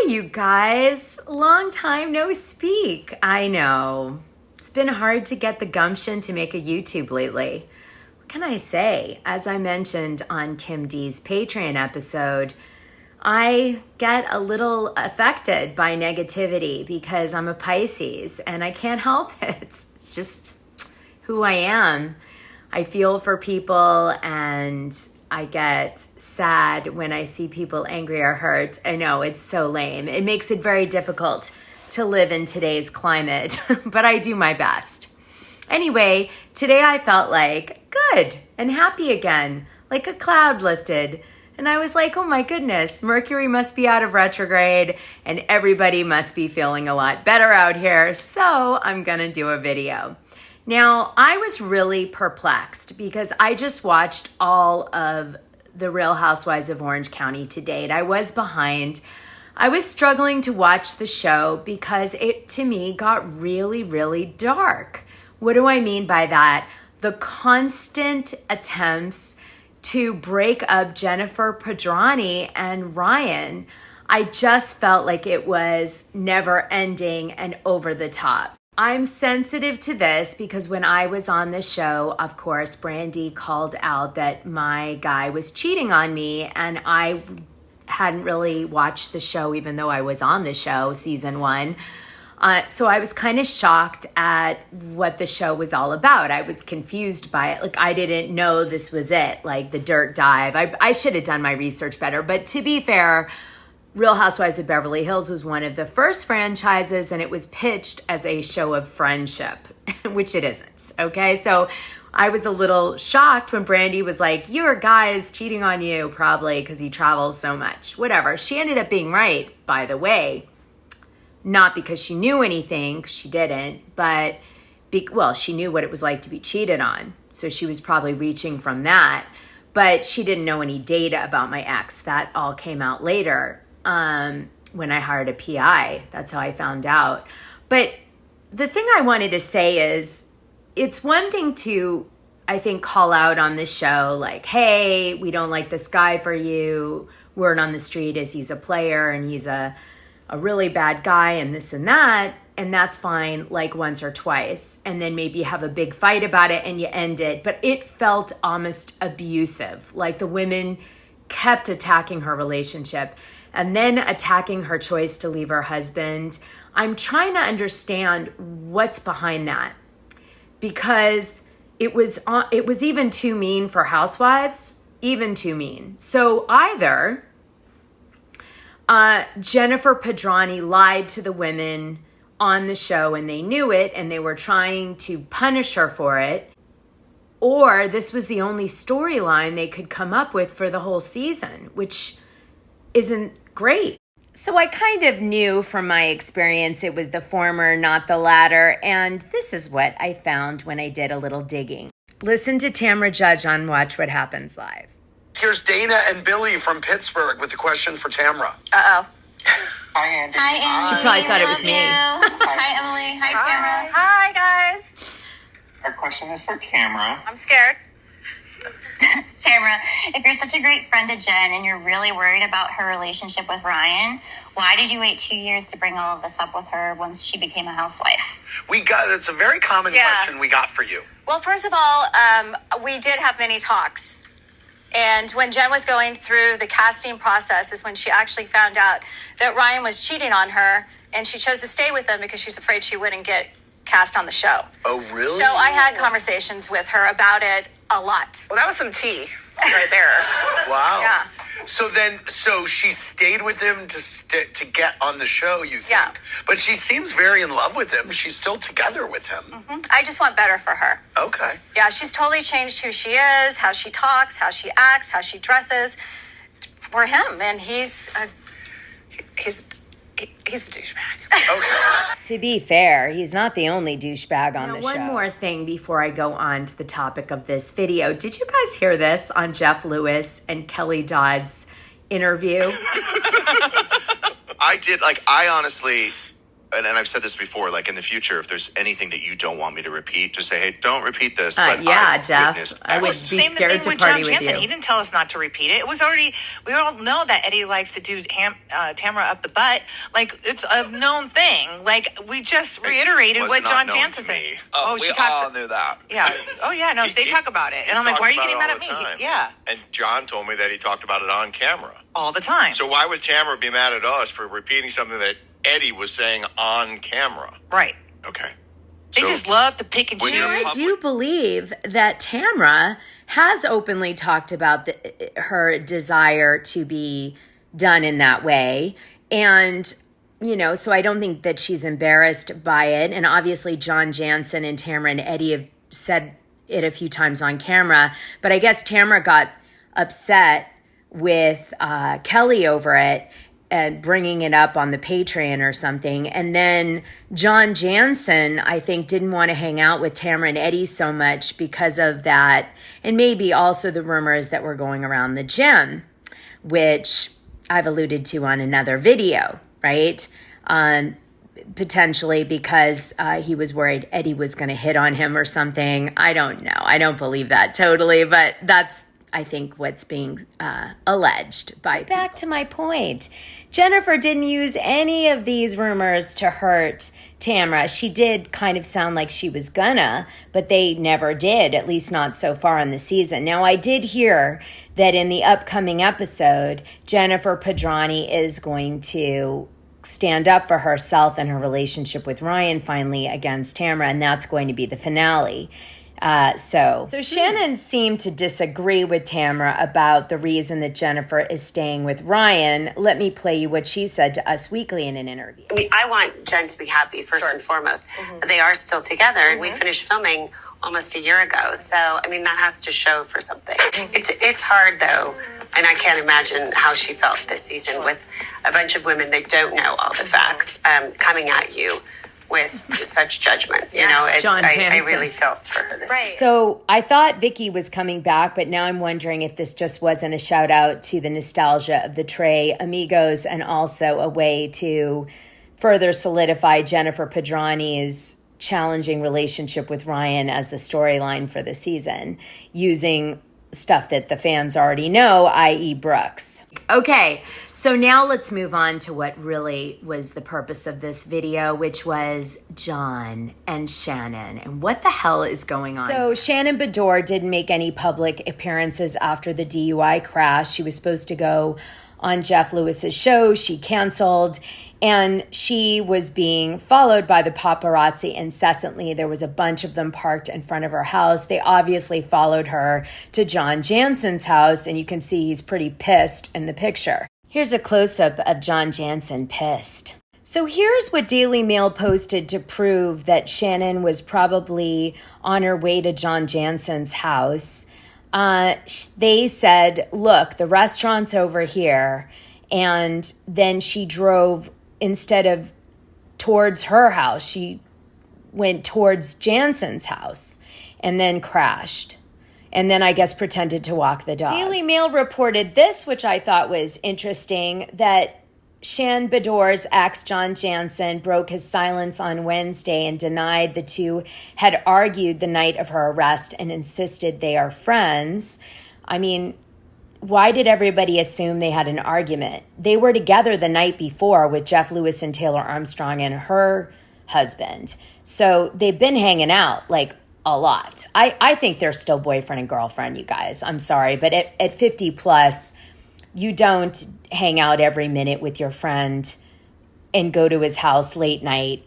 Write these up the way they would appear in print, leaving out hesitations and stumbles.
you guys. Long time no speak. I know. It's been hard to get the gumption to make a YouTube lately. What can I say? As I mentioned on Kim D's Patreon episode, I get a little affected by negativity because I'm a Pisces and I can't help it. It's just who I am. I feel for people and I get sad when I see people angry or hurt. I know, it's so lame. It makes it very difficult to live in today's climate, but I do my best. Anyway, today I felt like good and happy again, like a cloud lifted. And I was like, oh my goodness, Mercury must be out of retrograde and everybody must be feeling a lot better out here. So I'm gonna do a video. Now, I was really perplexed because I just watched all of the Real Housewives of Orange County to date. I was behind. I was struggling to watch the show because it, to me, got really, really dark. What do I mean by that? The constant attempts to break up Jennifer Pedranti and Ryan. I just felt like it was never ending and over the top. I'm sensitive to this because when I was on the show, of course, Brandy called out that my guy was cheating on me, and I hadn't really watched the show even though I was on the show, season 1. So I was kind of shocked at what the show was all about. I was confused by it. Like, I didn't know this was it, like the dirt dive. I should have done my research better. But to be fair, Real Housewives of Beverly Hills was one of the first franchises, and it was pitched as a show of friendship, which it isn't, okay? So I was a little shocked when Brandy was like, your guy is cheating on you, probably because he travels so much. Whatever. She ended up being right, by the way. Not because she knew anything, she didn't, but, she knew what it was like to be cheated on. So she was probably reaching from that, but she didn't know any data about my ex. That all came out later. When I hired a PI, that's how I found out. But the thing I wanted to say is, it's one thing to, I think, call out on this show, like, hey, we don't like this guy for you. Word on the street is he's a player and he's a really bad guy and this and that. And that's fine, like once or twice. And then maybe have a big fight about it and you end it. But it felt almost abusive. Like the women kept attacking her relationship and then attacking her choice to leave her husband. I'm trying to understand what's behind that, because it was even too mean for housewives, even too mean. So either Jennifer Pedranti lied to the women on the show and they knew it and they were trying to punish her for it, or this was the only storyline they could come up with for the whole season, which isn't great. So I kind of knew from my experience it was the former, not the latter, and this is what I found when I did a little digging. Listen to Tamra Judge on Watch What Happens Live. Here's Dana and Billy from Pittsburgh with a question for Tamra. Uh-oh. Hi, Andy. Hi, Andy. She probably thought it was me. Hi, Emily. Hi, Tamra. Hi, guys. Our question is for Tamra. I'm scared. Tamra, if you're such a great friend to Jen and you're really worried about her relationship with Ryan, why did you wait 2 years to bring all of this up with her once she became a housewife? It's a very common question we got for you. Well, first of all, we did have many talks. And when Jen was going through the casting process is when she actually found out that Ryan was cheating on her, and she chose to stay with him because she's afraid she wouldn't get cast on the show. Oh, really? So I had conversations with her about it a lot. Well, that was some tea right there. Wow. Yeah. So she stayed with him to get on the show, you think? Yeah. But she seems very in love with him. She's still together with him. Mm-hmm. I just want better for her. Okay. Yeah, she's totally changed who she is, how she talks, how she acts, how she dresses for him. And he's a douchebag. Okay. To be fair, he's not the only douchebag on the show. One more thing before I go on to the topic of this video. Did you guys hear this on Jeff Lewis and Kelly Dodd's interview? I did. I honestly and I've said this before, like in the future, if there's anything that you don't want me to repeat, just say, hey, don't repeat this. But I've Jeff, witnessed I would be Same scared thing to with party John with Janssen. you. He didn't tell us not to repeat it. It was already, we all know that Eddie likes to do Tamra up the butt. Like, it's a known thing. Like, we just reiterated was what not John known Janssen to said. me. Oh, we all knew that. Yeah. Oh, yeah. No, they talk about it. And I'm like, why are you getting mad at me? Yeah. And John told me that he talked about it on camera. All the time. So why would Tamra be mad at us for repeating something that Eddie was saying on camera? Right. Okay. They So- just love to pick and When choose. you're I do believe that Tamra has openly talked about her desire to be done in that way. And, you know, so I don't think that she's embarrassed by it. And obviously John Janssen and Tamra and Eddie have said it a few times on camera. But I guess Tamra got upset with Kelly over it and bringing it up on the Patreon or something. And then John Janssen, I think, didn't want to hang out with Tamra and Eddie so much because of that. And maybe also the rumors that were going around the gym, which I've alluded to on another video, right? Potentially because he was worried Eddie was going to hit on him or something. I don't know. I don't believe that totally, but that's, I think, what's being alleged by people. Back to my point. Jennifer didn't use any of these rumors to hurt Tamra. She did kind of sound like she was gonna, but they never did, at least not so far in the season. Now, I did hear that in the upcoming episode, Jennifer Pedranti is going to stand up for herself and her relationship with Ryan finally against Tamra, and that's going to be the finale. So Shannon seemed to disagree with Tamra about the reason that Jennifer is staying with Ryan. Let me play you what she said to Us Weekly in an interview. I mean, I want Jen to be happy first and foremost. They are still together, and we finished filming almost a year ago. So, I mean, that has to show for something. It's hard, though, and I can't imagine how she felt this season with a bunch of women that don't know all the facts coming at you with such judgment. You know, I really felt for her this season. So I thought Vicky was coming back, but now I'm wondering if this just wasn't a shout out to the nostalgia of the Trey Amigos and also a way to further solidify Jennifer Pedranti's challenging relationship with Ryan as the storyline for the season, using stuff that the fans already know, i.e. Brooks. Okay, so now let's move on to what really was the purpose of this video, which was John and Shannon. And what the hell is going on? So Shannon Beador didn't make any public appearances after the DUI crash. She was supposed to go on Jeff Lewis's show. She canceled. And she was being followed by the paparazzi incessantly. There was a bunch of them parked in front of her house. They obviously followed her to John Janssen's house, and you can see he's pretty pissed in the picture. Here's a close-up of John Janssen pissed. So here's what Daily Mail posted to prove that Shannon was probably on her way to John Janssen's house. They said, look, the restaurant's over here. And then she drove, instead of towards her house, she went towards Janssen's house and then crashed. And then I guess pretended to walk the dog. Daily Mail reported this, which I thought was interesting, that Shan Beador's ex, John Janssen, broke his silence on Wednesday and denied the two had argued the night of her arrest and insisted they are friends. I mean, why did everybody assume they had an argument? They were together the night before with Jeff Lewis and Taylor Armstrong and her husband. So they've been hanging out like a lot. I think they're still boyfriend and girlfriend, you guys. I'm sorry. But at 50 plus, you don't hang out every minute with your friend and go to his house late night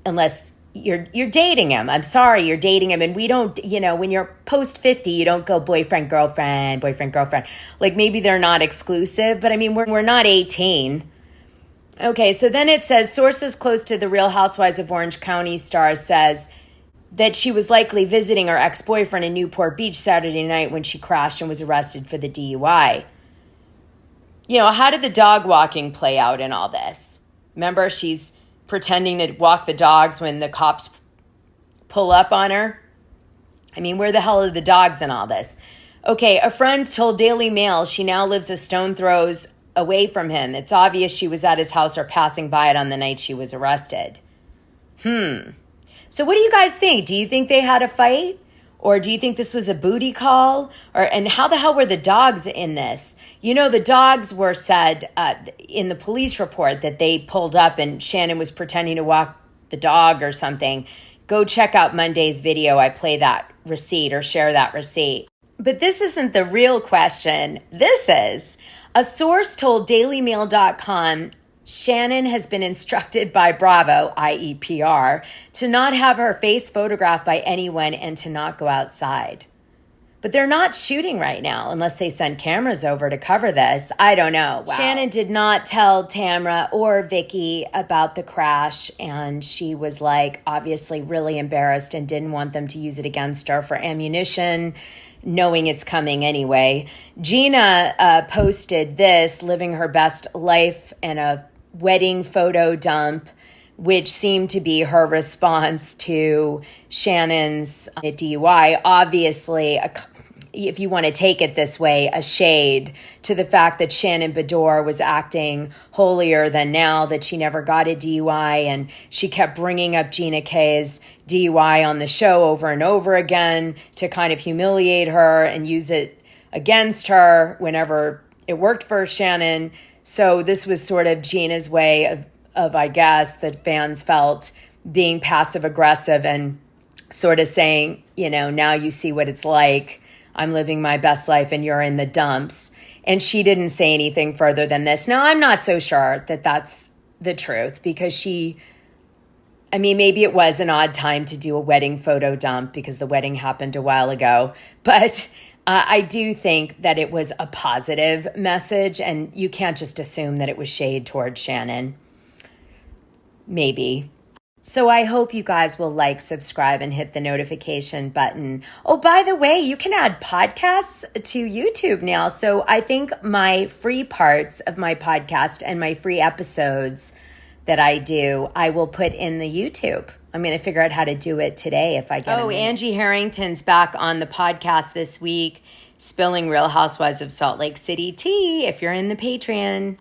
unless you're dating him. I'm sorry, you're dating him. And we don't, you know, when you're post 50, you don't go boyfriend, girlfriend. Like maybe they're not exclusive, but I mean, we're not 18. Okay, so then it says, sources close to the Real Housewives of Orange County star says that she was likely visiting her ex-boyfriend in Newport Beach Saturday night when she crashed and was arrested for the DUI. You know, how did the dog walking play out in all this? Remember, she's pretending to walk the dogs when the cops pull up on her. I mean, where the hell are the dogs in all this? Okay, a friend told Daily Mail she now lives a stone throws away from him. It's obvious she was at his house or passing by it on the night she was arrested. So what do you guys think? Do you think they had a fight? Or do you think this was a booty call? And how the hell were the dogs in this? You know, the dogs were said in the police report that they pulled up and Shannon was pretending to walk the dog or something. Go check out Monday's video. I play that receipt or share that receipt. But this isn't the real question. This is. A source told DailyMail.com Shannon has been instructed by Bravo, i.e. PR, to not have her face photographed by anyone and to not go outside. But they're not shooting right now unless they send cameras over to cover this. I don't know. Wow. Shannon did not tell Tamra or Vicky about the crash, and she was like obviously really embarrassed and didn't want them to use it against her for ammunition, knowing it's coming anyway. Gina posted this, living her best life in a wedding photo dump, which seemed to be her response to Shannon's DUI. Obviously, if you want to take it this way, a shade to the fact that Shannon Beador was acting holier than now, that she never got a DUI, and she kept bringing up Gina K's DUI on the show over and over again to kind of humiliate her and use it against her whenever it worked for Shannon. So this was sort of Gina's way of I guess, that fans felt being passive aggressive and sort of saying, you know, now you see what it's like. I'm living my best life and you're in the dumps. And she didn't say anything further than this. Now, I'm not so sure that that's the truth because maybe it was an odd time to do a wedding photo dump because the wedding happened a while ago. But I do think that it was a positive message, and you can't just assume that it was shade towards Shannon. Maybe. So I hope you guys will like, subscribe, and hit the notification button. Oh, by the way, you can add podcasts to YouTube now. So I think my free parts of my podcast and my free episodes that I do, I will put in the YouTube. I'm going to figure out how to do it today if I get it. Oh, Angie Harrington's back on the podcast this week, spilling Real Housewives of Salt Lake City tea if you're in the Patreon.